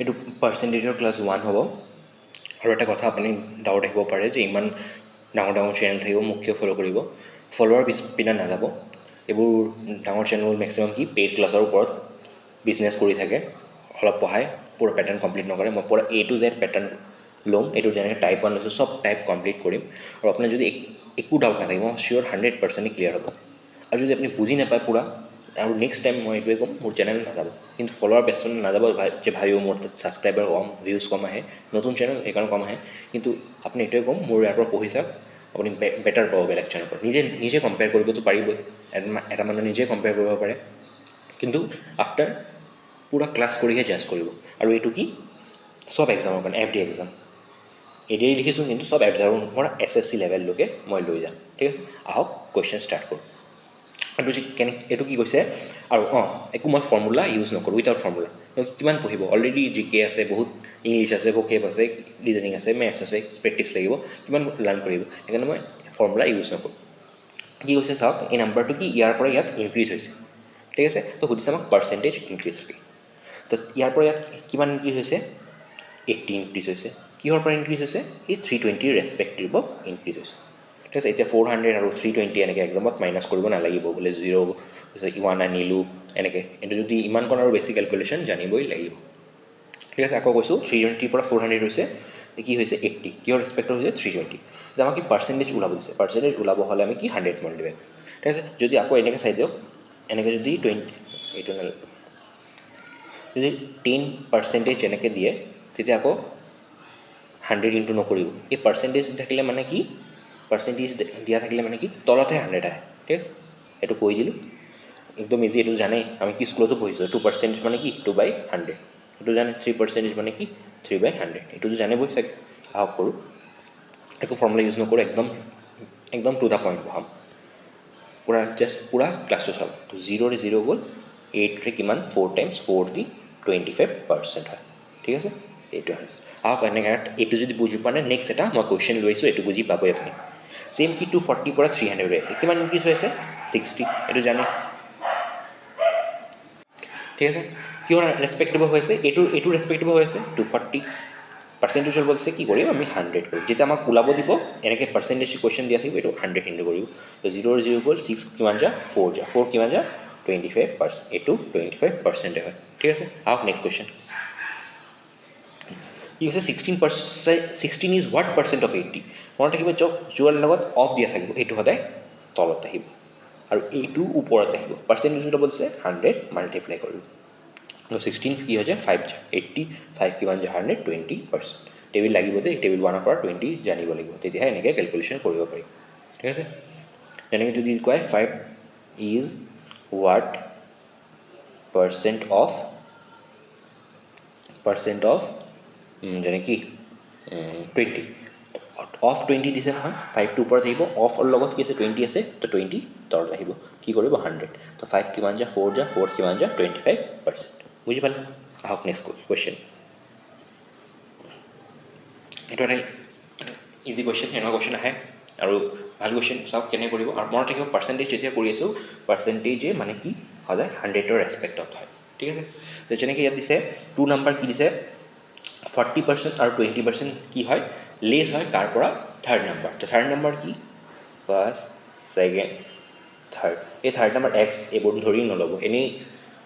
এইটো পাৰ্চেণ্টেজৰ ক্লাছ 1 হ'ব। আৰু এটা কথা আপুনি ডাউট আহিব পাৰে যে ইমান ডাঙৰ ডাঙৰ চেনেল থাকিব, মোক কিয় ফ'ল' কৰিব? ফ'ল'ৱাৰ পিনে নাযাব। এইবোৰ ডাঙৰ চেনেল মেক্সিমাম কি পেইড ক্লাছৰ ওপৰত বিজনেছ কৰি থাকে, অলপ পঢ়ায়, পুৰা পেটাৰ্ণ কমপ্লিট নকৰে। মই পুৰা A to Z পেটাৰ্ণ ল'ম, এইটো যেনেকৈ টাইপ 1 লৈছোঁ চব টাইপ কমপ্লিট কৰিম। আৰু আপোনাৰ যদি একো ডাউট নাথাকে, মই চিয়'ৰ 100% ক্লিয়াৰ হ'ব। আৰু যদি আপুনি বুজি নাপায় পুৰা, আৰু নেক্সট টাইম মই এইটোৱে ক'ম, মোৰ চেনেল নাযাব। কিন্তু ফ'ল'ৱাৰ বেষ্ট নাযাব যে ভাবিব মোৰ তাত ছাবস্ক্ৰাইবাৰ কম, ভিউজ কম আহে, নতুন চেনেল সেইকাৰণে কম আহে। কিন্তু আপুনি এইটোৱে ক'ম, মোৰ ইয়াৰ পৰা পঢ়ি চাওক, আপুনি বেটাৰ পাব বেলেগ চেনেলৰ পৰা। নিজে কম্পেয়াৰ কৰিবতো পাৰিবই, এটা মানুহে নিজে কম্পেয়াৰ কৰিব পাৰে। কিন্তু আফটাৰ পুৰা ক্লাছ কৰিহে জাজ কৰিব। আৰু এইটো কি চব এক্সামৰ কাৰণে, এভৰি এক্সাম এডিয়াৰি লিখিছোঁ, কিন্তু চব এক্সামৰ পৰা SSC লেভেললৈকে মই লৈ যাম। ঠিক আছে, আহক কুৱেশ্যন ষ্টাৰ্ট কৰোঁ। এইটো কি কৈছে? আৰু একো মই ফৰ্মুলা ইউজ নকৰোঁ, উইথাউট ফৰ্মুলা। কিমান পঢ়িব? অলৰেডি GK আছে, বহুত ইংলিছ আছে, ভোকেব আছে, ৰিজনিং আছে, মেথছ আছে, প্ৰেক্টিছ লাগিব, কিমান লাৰ্ণ কৰিব? সেইকাৰণে মই ফৰ্মুলা ইউজ নকৰোঁ। কি কৈছে চাওক, এই নাম্বাৰটো কি ইয়াৰ পৰা ইয়াত ইনক্ৰিজ হৈছে। ঠিক আছে, তো সুধিছে আমাক পাৰ্চেণ্টেজ ইনক্ৰিজ কৰি। তো ইয়াৰ পৰা ইয়াত কিমান ইনক্ৰিজ হৈছে? 80 ইনক্ৰিজ হৈছে। কিহৰ পৰা ইনক্ৰিজ হৈছে? এই 320 ৰেচপেক্টিভ অফ ইনক্ৰিজ হৈছে। ঠিক আছে, এতিয়া 400 আৰু 320 এনেকৈ এক্সামত মাইনাছ কৰিব নালাগিব, বোলে 0 1 আনিলোঁ এনেকৈ। এইটো যদি ইমানকণ আৰু বেছি কেলকুলেশ্যন জানিবই লাগিব। ঠিক আছে, আকৌ কৈছোঁ 320 পৰা 400 হৈছে, কি হৈছে 80, কিহৰ ৰেচপেক্টত হৈছে 320। এতিয়া আমাক কি পাৰ্চেণ্টেজ ওলাব দিছে, পাৰ্চেণ্টেজ ওলাব হ'লে আমি কি 100 মাল্টিপ্লাই। ঠিক আছে, যদি আকৌ এনেকৈ চাই দিয়ক, এনেকৈ যদি 10% এনেকৈ দিয়ে, তেতিয়া আকৌ 100 ইনটু নকৰিব। এই পাৰ্চেণ্টেজ থাকিলে মানে কি, পাৰ্চেণ্টেজ দিয়া থাকিলে মানে কি তলতহে 100 আহে। ঠিক আছে, এইটো কৈ দিলোঁ, একদম ইজি। এইটো জানেই, আমি কি স্কুলতো পঢ়িছোঁ, 2% মানে কি 2/100। এইটো জানে 3% মানে কি 3/100। এইটোতো জানিবই চাগে। আহক কৰোঁ, একো ফৰ্মুলা ইউজ নকৰোঁ, একদম টু দ্য পইণ্ট পঢ়াম। পূৰা জাষ্ট পূৰা ক্লাছটো চাব। তো 0 0 গ'ল, 8 কিমান 4 টাইমছ 4 দি 25% হয়। ঠিক আছে, এইটো আনচাৰ। আহক এনেকৈ এইটো যদি বুজি পোৱা নাই, নেক্সট এটা মই কুৱেশ্যন লৈছোঁ, এইটো বুজি পাবই আপুনি। ছেইম কি 240 পৰা 300 হৈ আছে, কিমান ইনক্ৰিজ হৈ আছে 60, এইটো জানে। ঠিক আছে, কিহৰ ৰেচপেক্টিভ হৈ আছে? এইটো ৰেচপেক্টিভ হৈ আছে 240। পাৰ্চেণ্টেজ ওলাব দিছে, কি কৰিম আমি 100 কৰিম। যেতিয়া আমাক ওলাব দিব এনেকৈ পাৰ্চেণ্টেজ কুৱেশ্যন দিয়া থাকিব, এইটো 100 ইনটু কৰিব। তো 0 0 গ'ল, 6 কিমান যা 4 যা, 4 কিমান যা 25%, এইটো 25% হয়। ঠিক আছে, আহক নেক্সট কুৱেশ্যন। কি হৈছে 16%, 16 ইজ হোৱাট পাৰ্চেণ্ট অফ 80। মনত ৰাখিব, যোৱাৰ লগত অফ দিয়া থাকিব, এইটো সদায় তলত আহিব আৰু এইটো ওপৰত আহিব। পাৰ্চেণ্টেজ ওলাব দিছে 100 মাল্টিপ্লাই কৰিব। 16 কি হৈ যায় 5 যায়, 85 কিমান যায় 120%। টেবিল লাগিব দেই, টেবিল 1ৰ পৰা 20 জানিব লাগিব, তেতিয়াহে এনেকৈ কেলকুলেশ্যন কৰিব পাৰিম। ঠিক আছে, তেনেকৈ যদি কয় 5 ইজ হোৱাট পাৰ্চেণ্ট অফ যেনে কি 20, অফ 20 দিছে নহয়, 5টো ওপৰত আহিব, অফৰ লগত কি আছে 20 আছে, তো 20 তলত আহিব, কি কৰিব 100। তো 5 কিমান যা 4 যা, 4 কিমান যা 25%। বুজি পালে? আহক নেক্সট কুৱেশ্যন। এইটো এটা ইজি কুৱেশ্যন, এনেকুৱা কুৱেশ্যন আহে আৰু ভাল কুৱেশ্যন। চাওক কেনে কৰিব। আৰু মনত ৰাখিব, পাৰ্চেণ্টেজ যেতিয়া কৰি আছোঁ, পাৰ্চেণ্টেজে মানে কি সদায় 100ৰ ৰেচপেক্টত হয়। ঠিক আছে, তো যেনেকৈ ইয়াত দিছে 2 নাম্বাৰ কি দিছে 40% আৰু 20% কি হয় লেছ হয় কাৰ পৰা? Third number. তো থাৰ্ড নাম্বাৰ কি ফাৰ্ষ্ট, ছেকেণ্ড, থাৰ্ড। এই থাৰ্ড নাম্বাৰ এক্স এইবোৰ ধৰি নল'ব, এনেই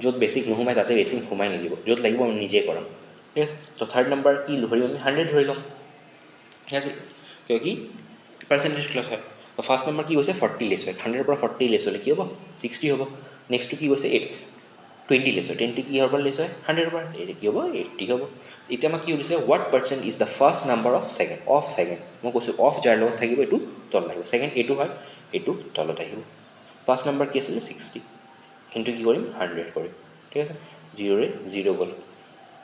য'ত বেছিক নোসোমায় তাতে বেছিক সোমাই নিদিব, য'ত লাগিব আমি নিজে কৰাম। ঠিক আছে, তো থাৰ্ড নাম্বাৰ কি ধৰিম আমি 100 ধৰি ল'ম। ঠিক আছে, কিয় কি পাৰ্চেণ্টেজ ক্লাছ হয়। তো ফাৰ্ষ্ট নাম্বাৰ কি কৈছে 40 লেছ হয়, 100ৰ পৰা 40 লেছ হ'লে কি হ'ব 60 হ'ব। নেক্সটটো কি কৈছে 20 লেছ হয়, 20 কিহৰ পৰা লেছ হয় 100ৰ পৰা, এইটো কি হ'ব 80 হ'ব। এতিয়া আমাক কি সুধিছে what percent is the first number of second. মই কৈছোঁ অফ যাৰ লগত থাকিব এইটো তলত আহিব, ছেকেণ্ড এইটো হয়, এইটো তলত আহিব। ফাৰ্ষ্ট নাম্বাৰ কি আছিলে 60, কিন্তু কি কৰিম 100 কৰিম। ঠিক আছে, 0 0 গ'ল,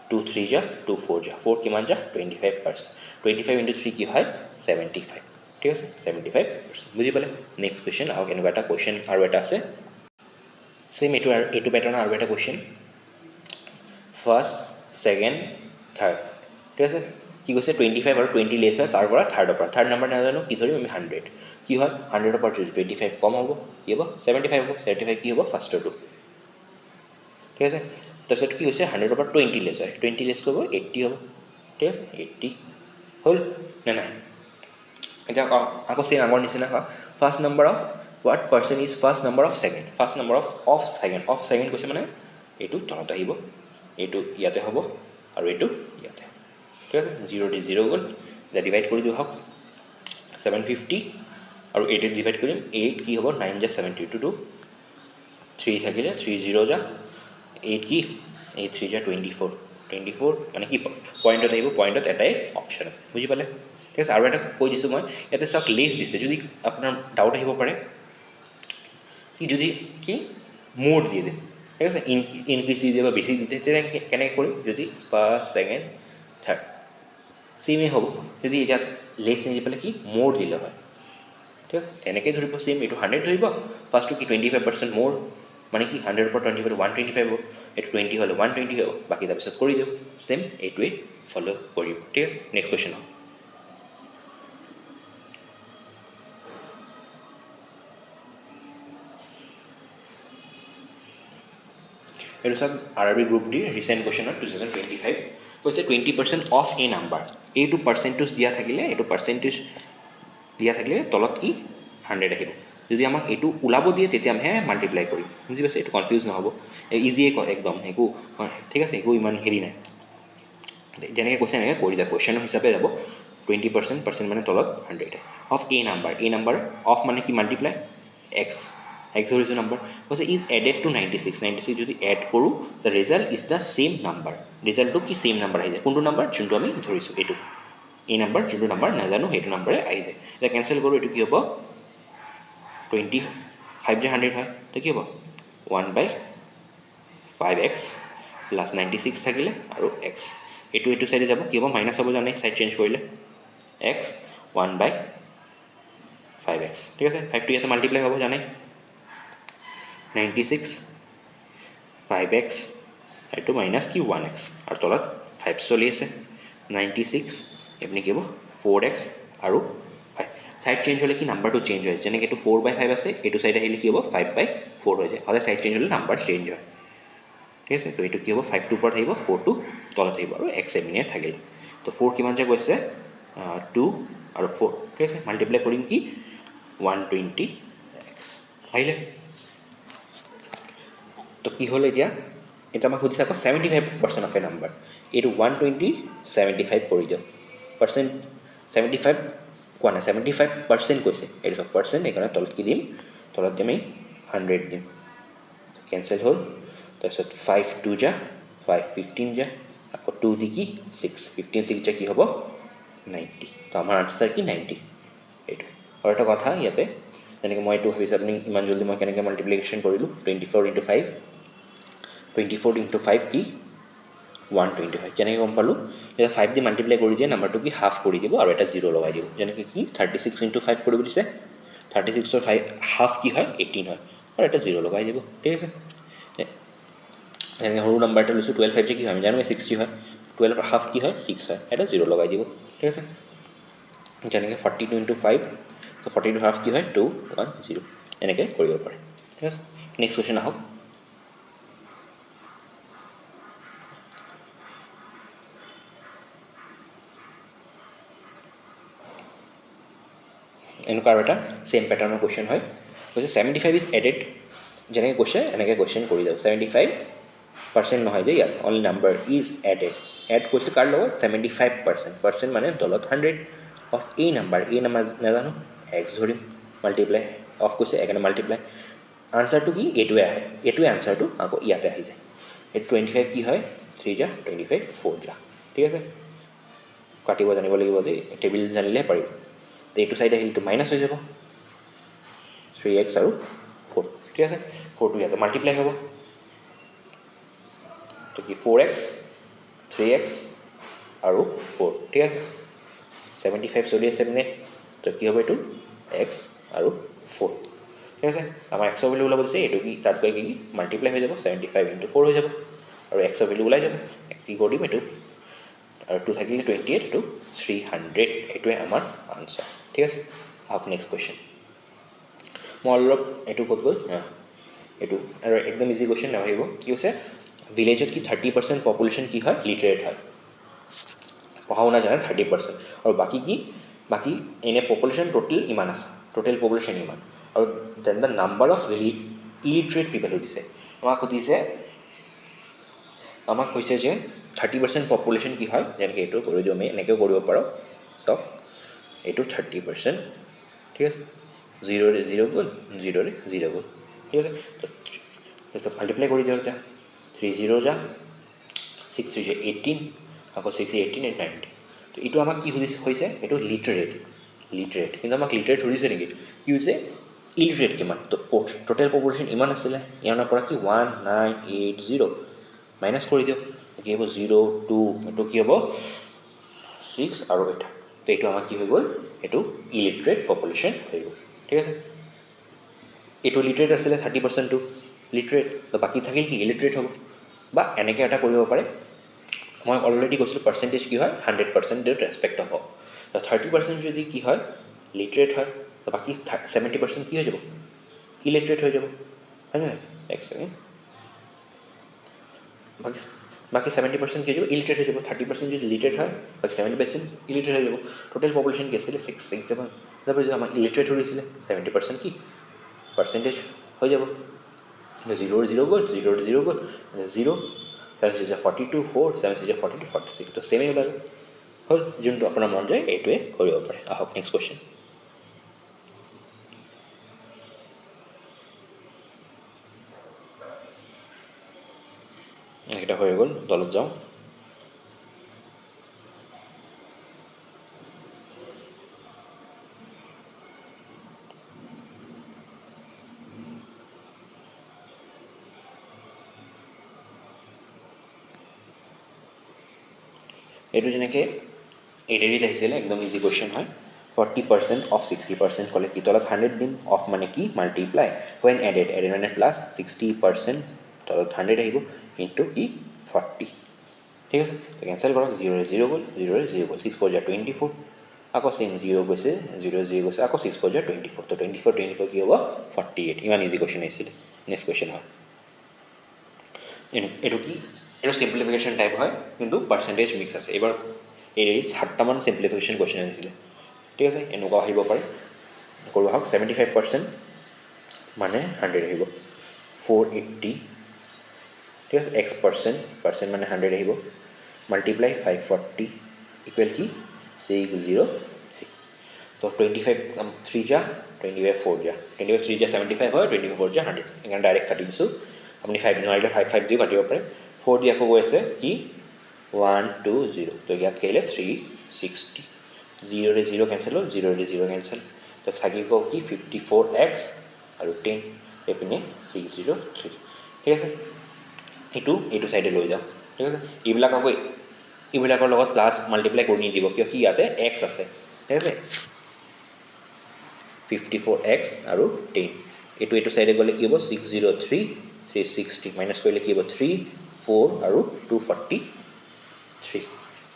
2 3 যা 2 4 যা, 4 কিমান যা 25%, 25 ইনটু 3 কি হয় 75। ঠিক আছে, 75%। বুজি পালে? Next question. আৰু এনেকুৱা এটা কুৱেশ্যন আৰু এটা আছে, ছেইম এইটো পেটাৰ্ণৰ আৰু এটা কুৱেশ্যন। First, second, third. ঠিক আছে, কি কৈছে 25 আৰু 20 লেছ হয় তাৰ পৰা থাৰ্ডৰ পৰা। থাৰ্ড নাম্বাৰ নাজানো, কি ধৰিম আমি 100। কি হয় 100ৰ পৰা 25 কম হ'ব, কি হ'ব 75 হ'ব। 75 কি হ'ব ফাৰ্ষ্টৰটো। ঠিক আছে, তাৰপিছত কি হৈছে 100ৰ পৰা 20 লেছ হয় 20 লেছ কৰিব 80 হ'ব ঠিক আছে 80 হ'ল নে নাই এতিয়া আকৌ চেম আগৰ নিচিনা হয় first number of what person is first number of second first number of second কৈছে মানে এইটো তলত আহিব এইটো ইয়াতে হ'ব আৰু এইটো ইয়াতে ঠিক আছে 0 দি 0 গ'ল এতিয়া ডিভাইড কৰি দিওঁ হওক 750 আৰু 8 ডিভাইড কৰিম 8 কি হ'ব 9 যা 72 3 থাকিলে 3 0 যা 8 কি 8 3 যা 24 মানে কি পইণ্টত আহিব পইণ্টত এটাই অপশ্যন আছে বুজি পালে ঠিক আছে আৰু এটা কৈ দিছোঁ মই ইয়াতে চাওক লেছ দিছে যদি আপোনাৰ ডাউট আহিব পাৰে কি যদি কি মোৰ দি দিয়ে ঠিক আছে ইনক্ৰিজ দি দিয়ে বা বেছি দি দিয়ে তেতিয়া কেনেকৈ কৰিম যদি ফাৰ্ষ্ট ছেকেণ্ড থাৰ্ড চেমেই হ'ব যদি এতিয়া লেছ নিদি পেলাই কি মোৰ দিলে হয় ঠিক আছে তেনেকৈ ধৰিব চেম এইটো 100 ধৰিব ফাৰ্ষ্টটো কি 25% মোৰ মানে কি 100ৰ পৰা 25 125 হ'ব এইটো 20 হ'লে 120 হ'ব বাকী তাৰপিছত কৰি দিওঁ চেম এইটোৱে ফ'ল' কৰিব ঠিক আছে নেক্সট কুৱেশ্যন হ'ব এইটো চাওক RRB গ্ৰুপ ডিৰ ৰিচেণ্ট কুৱেশ্যনত 2025 কৈছে 20% অফ এ নাম্বাৰ এইটো পাৰ্চেণ্টেজ দিয়া থাকিলে এইটো পাৰ্চেণ্টেজ দিয়া থাকিলে তলত কি 100 আহিব যদি আমাক এইটো ওলাব দিয়ে তেতিয়া আমিহে মাল্টিপ্লাই কৰিম বুজি পাইছে এইটো কনফিউজ নহ'ব ইজিয়ে কয় একদম একো ঠিক আছে একো ইমান হেৰি নাই যেনেকৈ কৈছে এনেকৈ কৰি যাব কুৱেশ্যন হিচাপে যাব 20% মানে তলত 100 অফ এ নাম্বাৰ অফ মানে কি মাল্টিপ্লাই এক্স ধৰিছোঁ নাম্বাৰ কৈছে ইজ এডেড টু 96 যদি এড কৰোঁ the result is the same number ৰিজাল্টটো কি ছেইম নাম্বাৰ আহি যায় কোনটো নাম্বাৰ যোনটো আমি ধৰিছোঁ এইটো এই নাম্বাৰ যোনটো নাম্বাৰ নাজানো সেইটো নাম্বাৰে আহি যায় এতিয়া কেঞ্চেল কৰোঁ এইটো কি হ'ব 25 যে 100 হয় তো কি হ'ব 1/5x প্লাছ 96 থাকিলে আৰু এক্স এইটো চাইডে যাব কি হ'ব মাইনাছ হ'ব জানে চাইড চেঞ্জ কৰিলে এক্স 1/5x ঠিক আছে 5টো ইয়াতে মাল্টিপ্লাই হ'ব জানে 96 5x এইটো মাইনাছ কি 1x আৰু তলত 5 চলি আছে 96 এপিনে কি হ'ব 4x আৰু 5 সাইড চেঞ্জ হ'লে কি নাম্বাৰটো চেঞ্জ হয় যেনেকৈ এইটো 4/5 আছে এইটো চাইড আহিলে কি হ'ব 5/4 হৈ যায় সদায় সাইড চেঞ্জ হ'লে নাম্বাৰ চেঞ্জ হয় ঠিক আছে তো এইটো কি হ'ব 5টোৰ ওপৰত আহিব 4টো তলত আহিব আৰু x এপিনে থাকিল তো 4 কিমান যে কৈছে 2 আৰু 4 ঠিক আছে মাল্টিপ্লাই কৰিম কি 120x আহিলে তো কি হ'ল এতিয়া আমাক সুধিছে আকৌ 75% অফ এ নাম্বাৰ এইটো 120 75 কৰি দিয়ক পাৰ্চেণ্ট 75 কোৱা নাই 75% কৈছে এইটো চাওক পাৰ্চেণ্ট সেইকাৰণে তলত কি দিম তলত আমি 100 দিম কেঞ্চেল হ'ল তাৰপিছত 5 2 যা 5 15 যা আকৌ 2 দি কি 6 15 6 যা কি হ'ব 90 তো আমাৰ আনচাৰ কি 90 এইটো আৰু এটা কথা ইয়াতে যেনেকৈ মই এইটো ভাবিছোঁ আপুনি ইমান জলদি মই কেনেকৈ মাল্টিপ্লিকেশ্যন কৰিলোঁ 24 × 5 24 × 5 কি 120 হয় কেনেকৈ গম পালোঁ এতিয়া 5 দি মাল্টিপ্লাই কৰি দিয়ে নাম্বাৰটো কি হাফ কৰি দিব আৰু এটা 0 লগাই দিব যেনেকৈ কি 36 × 5 কৰিব দিছে 36ৰ 5 হাফ কি হয় 18 হয় আৰু এটা 0 লগাই দিব ঠিক আছে যেনেকৈ সৰু নাম্বাৰ এটা লৈছোঁ 12 5 যে কি হয় আমি জানো 60 হয় 12 হাফ কি হয় 6 হয় এটা 0 লগাই দিব ঠিক আছে যেনেকৈ 42 × 5 তো 42 হাফ কি হয় 210 এনেকৈ কৰিব পাৰে ঠিক আছে নেক্সট কুৱেশ্যন আহক এনেকুৱা আৰু এটা ছেইম পেটাৰ্ণৰ কুৱেশ্যন হয় কৈছে 75 ইজ এডেড যেনেকৈ কৈছে এনেকৈ কুৱেশ্যন কৰি যাব 75% নহয় যে ইয়াত অনলি নাম্বাৰ ইজ এড কৈছে কাৰ লগত 75% মানে তলত 100 অফ এই নাম্বাৰ নাজানো এক্স ধৰিম মাল্টিপ্লাই অফ কৈছে একেনে মাল্টিপ্লাই আনচাৰটো কি এইটোৱে আহে এইটোৱে আনচাৰটো আকৌ ইয়াতে আহি যায় এইটো 25 কি হয় 3 যা 25 4 যা ঠিক আছে কাটিব জানিব লাগিব দেই টেবিল জানিলেহে পাৰিব তো এইটো চাইড আহিলে এইটো মাইনাছ হৈ যাব 3x আৰু 4 ঠিক আছে 4টো ইয়াতে মাল্টিপ্লাই হ'ব তো কি 4x 3x আৰু 4 ঠিক আছে 75 চলি আছে মানে তো কি হ'ব এইটো x আৰু 4 ঠিক আছে আমাৰ x ভেলু ওলাব দিছে এইটো কি তাত গৈ কি মাল্টিপ্লাই হৈ যাব 75 × 4 হৈ যাব আৰু x ভেলু ওলাই যাব x কি কৰি দিম এইটো আৰু 2 থাকিলে 28 এইটো 300 এইটোৱে আমাৰ আনচাৰ ঠিক আছে আহক নেক্সট কুৱেশ্যন মই অলপ এইটো ক'ত গ'ল এইটো আৰু একদম ইজি কুৱেশ্যন নাভাবিব কি হৈছে ভিলেজত কি 30% পপুলেশ্যন কি হয় লিটাৰেট হয়, পঢ়া শুনা জানে 30%, আৰু বাকী কি বাকী এনে পপুলেশ্যন টোটেল ইমান আছে, টোটেল পপুলেশ্যন ইমান, আৰু then the number of illiterate পিপল সুধিছে, আমাক কৈছে যে 30% পপুলেশ্যন কি হয়, যেনেকৈ এইটো কৰি দিওঁ আমি, এনেকৈও কৰিব পাৰোঁ, চাওক এইটো 30%, ঠিক আছে, 0ৰে 0 গ'ল, 0ৰে 0 গ'ল, ঠিক আছে, তো মাল্টিপ্লাই কৰি দিওঁ এতিয়া, 3 0 যা, 6 3 যা 18, আকৌ 6 18 and 90, তো এইটো আমাক কি হৈছে, এইটো লিটাৰেট, কিন্তু আমাক লিটাৰেট সুধিছে নেকি, কি হৈছে ইলিটাৰেট কিমান, তো টোটেল পপুলেশ্যন ইমান আছিলে, ইয়াৰ পৰা কি 1980 মাইনাছ কৰি দিওঁ, কি হ'ব 0 2, এইটো কি হ'ব 6 আৰু এটা, তো এইটো আমাক কি হৈ গ'ল, এইটো ইলিটাৰেট পপুলেশ্যন হৈ গ'ল, ঠিক আছে, এইটো লিটাৰেট আছিলে 30%টো লিটাৰেট, তো বাকী থাকিল কি ইলিটাৰেট হ'ব, বা এনেকৈ এটা কৰিব পাৰে, মই অলৰেডি কৈছিলোঁ পাৰ্চেণ্টেজ কি হয় 100% ৰেচপেক্ট হ'ব, তো 30% যদি কি হয় লিটাৰেট হয়, তো বাকী 70% কি হৈ যাব ইলিটাৰেট হৈ যাব, হয় নে নাই, এক ছেকেণ্ড, বাকী 70% কি হৈ যাব ইলিটাৰেট হৈ যাব, 30% যদি লিটাৰেট হয় বাকী 70% ইলিটাৰেট হৈ যাব, টোটেল পপুলেশ্যন কি আছিলে 667, তাৰপৰা যদি আমাক ইলিটাৰেট ধৰিছিলে 70% কি পাৰ্চেণ্টেজ হৈ যাব, 0 0 গ'ল, 0 0 গ'ল, 0 7 6 42 4 7 6 42 46, তো ছেমেই ওলাল, হ'ল, যোনটো আপোনাৰ মন যায় এইটোৱে কৰিব পাৰে। আহক নেক্সট কুৱেশ্যন, এইকেইটা হৈ গ'ল, তলত যাওঁ, এইটো যেনেকৈ এডিত আহিছিলে একদম ইজি কুৱেশ্যন হয়, 40% অফ 60% ক'লে কি, তলত 100 দিম, অফ মানে কি মাল্টিপ্লাই, ৱেন এডেড মানে প্লাছ 60%, তলত 100 আহিব, ইনটু কি 40, ঠিক আছে, তো কেঞ্চেল কৰক, 0 0 গ'ল, 0 0 গ'ল, 6 4 24, আকৌ চেম 0 গৈছে, 0 0 গৈছে, আকৌ 6 4 24, তো 24 24 কি হ'ব 48, ইমান ইজি কুৱেশ্যন আহিছিলে। নেক্সট কুৱেশ্যন হয়, এইটো কি, এইটো চিম্প্লিফিকেশ্যন টাইপ হয়, কিন্তু পাৰ্চেণ্টেজ মিক্স আছে, এইবাৰ এই 7টামান চিম্প্লিফিকেশ্যন কুৱেশ্যন আহিছিলে, ঠিক আছে, এনেকুৱা আহিব পাৰে, কৰোঁ আহক, 75% মানে 100 আহিব, 480, ঠিক আছে, পাৰ্চেণ্ট মানে 100 আহিব, মাল্টিপ্লাই 540 ইকুৱেল কি 603, তো 25 3 যা 25 4 যা 25 3 যা 75 হয়, 25 4 যা 100, সেইকাৰণে ডাইৰেক্ট কাটি দিছোঁ, আপুনি 5 নোৱাৰিলে 5 5 দিও কাটিব পাৰে, 4 দি আকৌ গৈ আছে কি 1 2 0, তো ইয়াত কি আহিলে 360, 0 ৰে 0 কেঞ্চেল হ'ল, 0 ৰে 0 কেঞ্চেল, তো থাকিব কি 54x আৰু 10, এইপিনে 603, ঠিক আছে, এইটো চাইডে লৈ যাওঁ, ঠিক আছে, এইবিলাকৰ লগত প্লাছ মাল্টিপ্লাই কৰি নিদিব, কিয় কি ইয়াতে এক্স আছে, ঠিক আছে, 54x আৰু 10, এইটো চাইডে গ'লে কি হ'ব 603 360, মাইনাছ কৰিলে কি হ'ব 3 4 আৰু 243,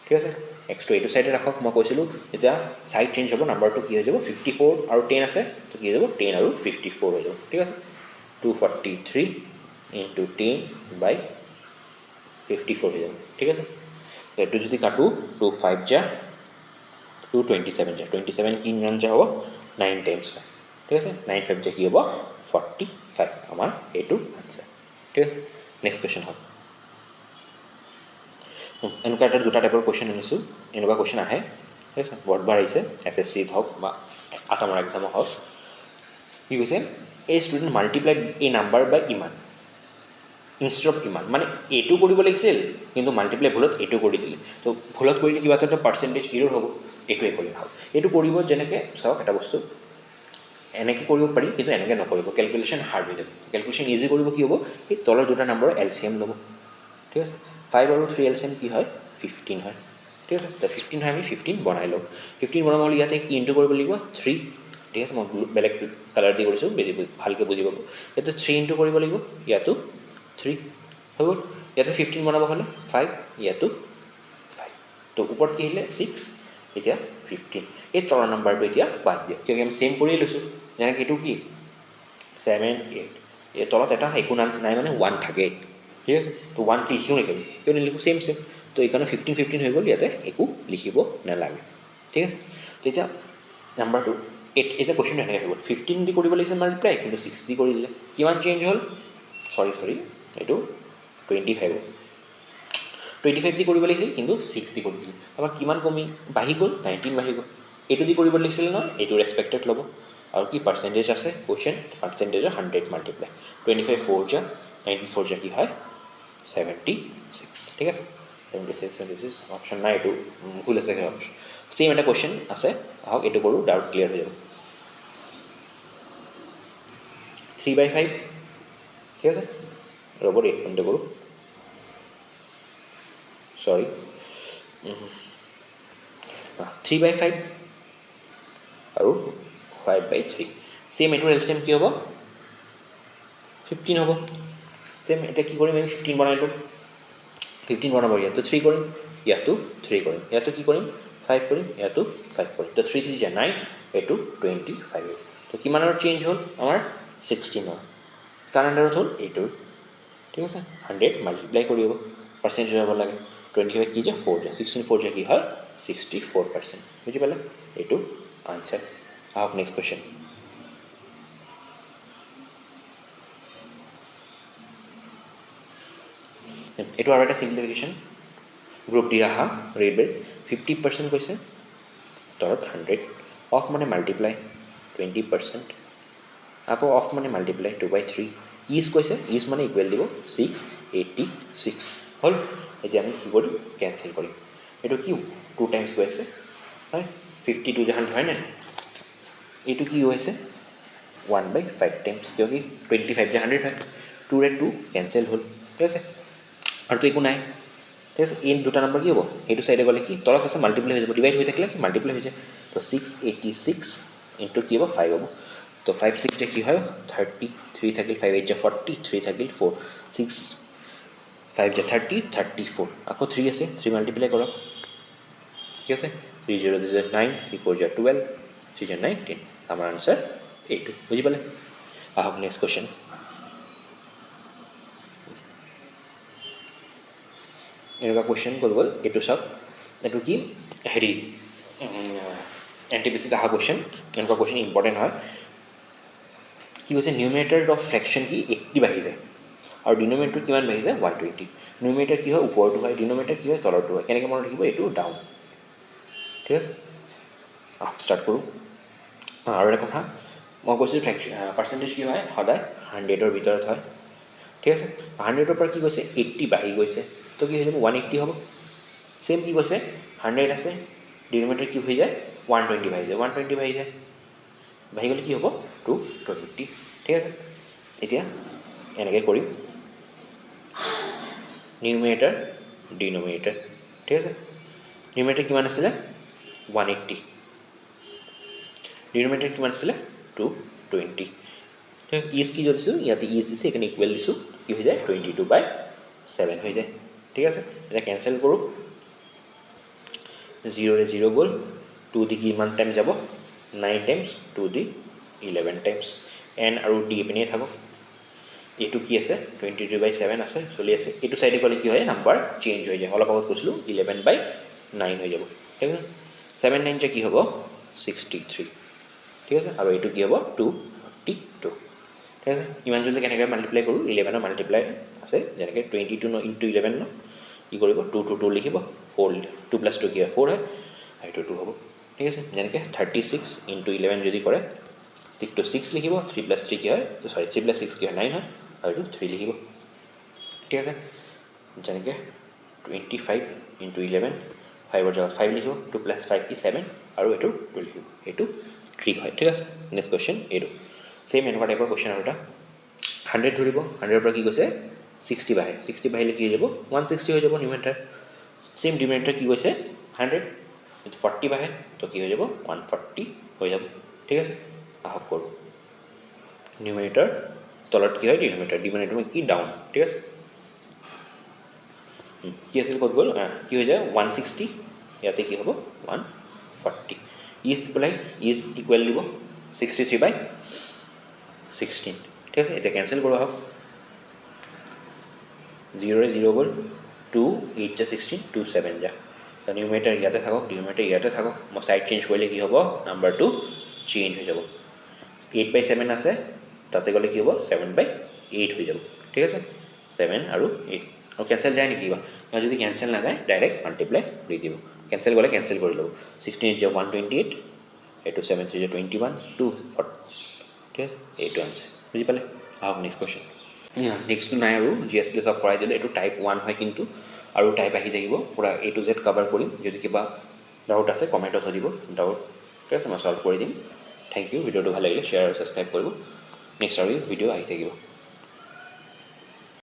ঠিক আছে, এক্সটো এইটো চাইডে ৰাখক, মই কৈছিলোঁ এতিয়া চাইড চেঞ্জ হ'ব, নাম্বাৰটো কি হৈ যাব 54 আৰু 10 আছে, তো কি হৈ যাব 10 আৰু 54 হৈ যাব, ঠিক আছে, 243 ইনটু 10 বাই 54 হৈ যাব, ঠিক আছে, এইটো যদি কাটো 2 5 যা 227 যা 27 কিমান যা হ'ব 9 টাইমছ হয়, ঠিক আছে, 9 5 যা কি হ'ব 45, আমাৰ এইটো আনচাৰ, ঠিক আছে, নেক্সট কুৱেশ্যন হ'ল, এনেকুৱা এটা দুটা টাইপৰ কুৱেশ্যন আনিছোঁ, এনেকুৱা কুৱেশ্যন আহে, ঠিক আছে, বহুতবাৰ আহিছে, SSCত হওক বা আছামৰ এক্সামত হওক, কি কৈছে এই ষ্টুডেণ্ট মাল্টিপ্লাইড এই নাম্বাৰ বাই ইমান, ইনষ্টেড অফ কিমান, মানে এইটো কৰিব লাগিছিল কিন্তু মাল্টিপ্লাই ভুলত এইটো কৰি দিলে, তো ভুলত কৰিলে কিবা এটা পাৰ্চেণ্টেজ ইৰ'ৰ হ'ব, এইটোৱে কৰি নাহক, এইটো কৰিব যেনেকৈ চাওক এটা বস্তু এনেকৈ কৰিব পাৰি, কিন্তু এনেকৈ নকৰিব, কেলকুলেশ্যন হাৰ্ড হৈ যাব, কেলকুলেশ্যন ইজি কৰিব কি হ'ব, এই তলৰ দুটা নাম্বাৰৰ LCM ল'ব, ঠিক আছে, 5 আৰু 3 LCM কি হয় 15 হয়, ঠিক আছে, তো 15 হয়, আমি 15 বনাই লওঁ, 15 বনাব হ'লে ইয়াতে কি ইনটু কৰিব লাগিব 3, ঠিক আছে, মই বেলেগ কালাৰ দি কৰিছোঁ, বেছি ভালকৈ বুজি পাব, ইয়াতে 3 ইনটু কৰিব লাগিব, ইয়াতো 3 হৈ গ'ল, ইয়াতে 15 বনাব হ'লে 5, ইয়াতো 5, তো ওপৰত কি আহিলে 6, এতিয়া 15, এই তলৰ নাম্বাৰটো এতিয়া বাদ দিয়ক, কিয় আমি ছেইম কৰিয়ে লৈছোঁ, যেনেকৈ এইটো কি 7 8, এই তলত এটা একো নাই মানে 1 থাকেই, ঠিক আছে তো 1 লিখিও নেকি কিয় নিলিখোঁ ছেইম তো এইকাৰণে 15 15 হৈ গ'ল ইয়াতে একো লিখিব নালাগে ঠিক আছে তো এতিয়া নাম্বাৰ 2 এতিয়া কুৱেশ্যনটো এনেকৈ হৈ গ'ল 15 দি কৰিব লাগিছিল মাল্টিপ্লাই কিন্তু 6 দি কৰি দিলে কিমান চেঞ্জ হ'ল সৰি এইটো 25 25 দি কৰিব লাগিছিল কিন্তু 6 দি কৰি দিলে তাৰপৰা কিমান কমি বাঢ়ি গ'ল 19 বাঢ়ি গ'ল এইটো দি কৰিব লাগিছিল নহয় এইটো ৰেচপেক্টেড ল'ব আৰু কি পাৰ্চেণ্টেজ আছে কুৱেশ্যন পাৰ্চেণ্টেজৰ 100 মাল্টিপ্লাই 25 4 যা 19 4 যা কি হয় 76 ঠিক আছে 76 অপশ্যন নাই এইটো ভুল আছে অপশ্যন ছেইম এটা কুৱেশ্যন আছে আহক এইটো কৰোঁ ডাউট ক্লিয়াৰ হৈ যাব 3/5 ঠিক আছে ৰ'ব এইট পইণ্টটো কৰোঁ সৰি 3/5 আৰু 5/3 ছেইম এইটোৰ এলচিএম কি হ'ব 15 হ'ব ছেইম এতিয়া কি কৰিম আমি 15 বনাইলোঁ 15 বনাব ইয়াতো 3 কৰিম ইয়াতো 3 কৰিম ইয়াতো কি কৰিম 5 কৰিম ইয়াতো 5 কৰিম তো 3 3 9 এইটো 25 তো কিমানৰ চেঞ্জ হ'ল আমাৰ 16 কাৰ আণ্ডাৰত হ'ল এইটোৰ ঠিক আছে 100 মাল্টিপ্লাই কৰিব পাৰ্চেণ্টেজ হ'ব লাগে 25 কি যে 4 যে 16 4 যে কি হয় 64% বুজি পালে এইটো আনচাৰ আহক নেক্সট কুৱেশ্যন এইটো আৰু এটা চিম্পলিফিকেশ্যন গ্ৰুপ ডি আহা ৰেড 50% কৈছে তলত 100 অফ মানে মাল্টিপ্লাই 20% আকৌ অফ মানে মাল্টিপ্লাই 2/3 ইজ কৈছে ইজ মানে ইকুৱেল দিব 686 হ'ল এতিয়া আমি কি কৰিম কেনচেল কৰিম এইটো কি 2 টাইমছ গৈ আছে হয় 52 জাহান হয় নাই এইটো কি হৈছে 1/5 টাইমছ কিয় কি 25 যে 100 হয় 2 ৰে 2 কেনচেল হ'ল ঠিক আছে আৰু তো একো নাই ঠিক আছে এই দুটা নম্বৰ কি হ'ব এইটো চাইডে গ'লে কি তলত আছে মাল্টিপ্লাই হৈ যাব ডিভাইড হৈ থাকিলে কি মাল্টিপ্লাই হৈ যায় তো 686 ইনটু কি হ'ব 5 হ'ব তো 5 6 যে কি হয় 30 3 থাকিল 5 8 যে 40 3 থাকিল 4 6 5 যে 30 34 আকৌ 3 আছে 3 মাল্টিপ্লাই কৰক ঠিক আছে 3 0 যে 9 3 4 যে 12 3 যে 19 আমাৰ আনচাৰ এইটো বুজি পালে আহক নেক্সট কুৱেশ্যন এনেকুৱা কুৱেশ্যন ক'ব গ'ল এইটো চাওক এইটো কি হেৰি এনটিপিচিত অহা কুৱেশ্যন এনেকুৱা কুৱেশ্যন ইম্পৰ্টেণ্ট হয় কি কৈছে নিউমিনেটাৰ অফ ফ্ৰেকশ্যন কি 80 বাঢ়ি যায় আৰু ডিনমিনেটাৰ কিমান বাঢ়ি যায় 120 নিউমিনেটাৰ কি হয় ওপৰটো হয় ডিনমিনেটাৰ কি হয় তলৰটো হয় কেনেকৈ মনত ৰাখিব এইটো ডাউন ঠিক আছে ষ্টাৰ্ট কৰোঁ আৰু এটা কথা মই কৈছোঁ ফ্ৰেকশ্যন পাৰ্চেণ্টেজ কি হয় সদায় 100ৰ ভিতৰত হয় ঠিক আছে 100ৰ পৰা কি কৈছে 80 বাঢ়ি গৈছে তো কি হৈ যাব 180 হ'ব ছেইম কি কৈছে 100 আছে ডিনমিনেটাৰ কি হৈ যায় 120 বাঢ়ি যায় 120 বাঢ়ি যায় বাঢ়ি গ'লে কি হ'ব 220 ঠিক আছে এতিয়া এনেকৈ কৰিম নিউমিনেটাৰ ডিনমিনেটাৰ ঠিক আছে নিউমিনেটাৰ কিমান আছিলে 180 ডিনমিনেটাৰ কিমান আছিলে 220 ঠিক আছে ইজ কি দিছোঁ ইয়াতে ইজ দিছে এইকাৰণে ইকুৱেল দিছোঁ কি হৈ যায় 22/7 হৈ যায় ঠিক আছে এতিয়া কেনচেল কৰোঁ 0ৰে 0 গ'ল 2 দি কিমান টাইম যাব 9 টাইমছ 2 দি 11 টাইমছ এন আৰু ডি পিনে থাকক এইটো কি আছে 22/7 আছে চলি আছে এইটো চাইডে গ'লে কি হয় নাম্বাৰ চেঞ্জ হৈ যায় অলপ আগত কৈছিলোঁ 11/9 হৈ যাব ঠিক আছে 7 9 যে কি হ'ব 63 ঠিক আছে আৰু এইটো কি হ'ব 242 ঠিক আছে ইমান জলদি কেনেকৈ মাল্টিপ্লাই কৰোঁ 11ৰ মাল্টিপ্লাই আছে যেনেকৈ 22 ইনটু 11 ন কি কৰিব 2 2 2 লিখিব 4 2 + 2 কি হয় 4 হয় আৰু এইটো 2 হ'ব ঠিক আছে যেনেকৈ 36 ইনটু 11 যদি কৰে 6 to 6 লিখিব 3 + 3 কি হয় সৰি 3 + 6 কি হয় 9 হয় আৰু এইটো 3 লিখিব ঠিক আছে যেনেকৈ 25 ইনটু 11 5ৰ জেগাত 5 লিখিব 2 + 5 কি 7 আৰু এইটো 2 লিখিব এইটো ট্ৰিক হয় ঠিক আছে নেক্সট কুৱেশ্যন এইটো ছেইম এনেকুৱা টাইপৰ কুৱেশ্যন আৰু এটা 100 ধৰিব 100ৰ পৰা কি কৈছে 60 বাঢ়ে 60 বাঢ়িলে কি হৈ যাব 160 হৈ যাব নিউমিনেটাৰ ছেইম ডিনমিনেটাৰ কি কৈছে 100 40 বাঢ়ে তো কি হৈ যাব 140 হৈ যাব ঠিক আছে আহক কৰোঁ নিউমিনেটাৰ তলত কি হয় ডিনমিনেটাৰ কি ডাউন ঠিক আছে কি আছিল ক'ত গ'ল কি হৈ যায় 160 ইয়াতে কি হ'ব 140 ইজ পেলাই ইজ ইকুৱেল দিব 63/16 ঠিক আছে এতিয়া কেনচেল কৰোঁ আহক 0ৰে 0 গ'ল 2 8 যা 16 2 7 যা নিউমেৰেটাৰ ইয়াতে থাকক ডিনোমিনেটাৰ ইয়াতে থাকক মই সাইড চেঞ্জ কৰিলে কি হ'ব নাম্বাৰটো চেঞ্জ হৈ যাব 8/7 আছে তাতে গ'লে কি হ'ব 7/8 হৈ যাব ঠিক আছে 7 আৰু 8 আৰু কেনসেল যায় নেকি বা যদি কেনসেল না যায় ডাইৰেক্ট মাল্টিপ্লাই কৰি দিব কেনসেল গ'লে কেনসেল কৰি ল'ব 16 8 128 এইটো 7 3 21 2 4 ঠিক আছে এইটো আনসাৰ বুজি পালে আহক নেক্সট কোৱেশ্চন নেক্সটটো নাই আৰু জিএছটি সব কৰাই দিলে এইটো টাইপ 1 হয় কিন্তু আৰু টাইপ আহি থাকিব পুৰা A to Z কভাৰ কৰিম যদি কিবা ডাউট আছে কমেণ্টত দিব ডাউট ঠিক আছে মই সলভ কৰি দিম থেংক ইউ ভিডিঅ'টো ভাল লাগিলে শ্বেয়াৰ আৰু ছাবস্ক্ৰাইব কৰিব নেক্সট আৰু ভিডিঅ' আহি থাকিব